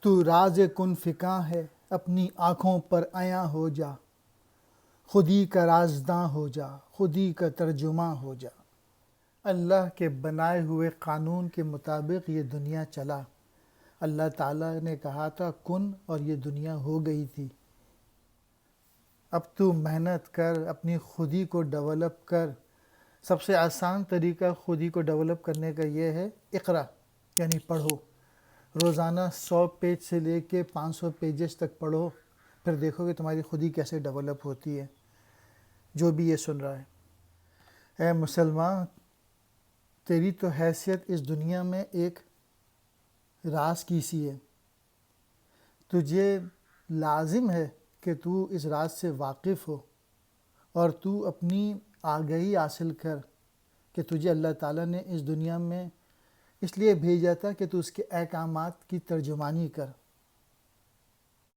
تو راز کن فکاں ہے، اپنی آنکھوں پر عیاں ہو جا، خودی کا رازداں ہو جا، خودی کا ترجماں ہو جا۔ اللہ کے بنائے ہوئے قانون کے مطابق یہ دنیا چلا۔ اللہ تعالیٰ نے کہا تھا کن، اور یہ دنیا ہو گئی تھی۔ اب تو محنت کر، اپنی خودی کو ڈیولپ کر۔ سب سے آسان طریقہ خودی کو ڈیولپ کرنے کا یہ ہے، اقرا یعنی پڑھو۔ روزانہ 100 پیج سے لے کے 500 پیجز تک پڑھو، پھر دیکھو کہ تمہاری خودی کیسے ڈیولپ ہوتی ہے۔ جو بھی یہ سن رہا ہے، اے مسلمان، تیری تو حیثیت اس دنیا میں ایک راز کی سی ہے۔ تجھے لازم ہے کہ تو اس راز سے واقف ہو، اور تو اپنی آگہی حاصل کر کہ تجھے اللہ تعالیٰ نے اس دنیا میں اس لیے بھیجا تھا کہ تو اس کے احکامات کی ترجمانی کر۔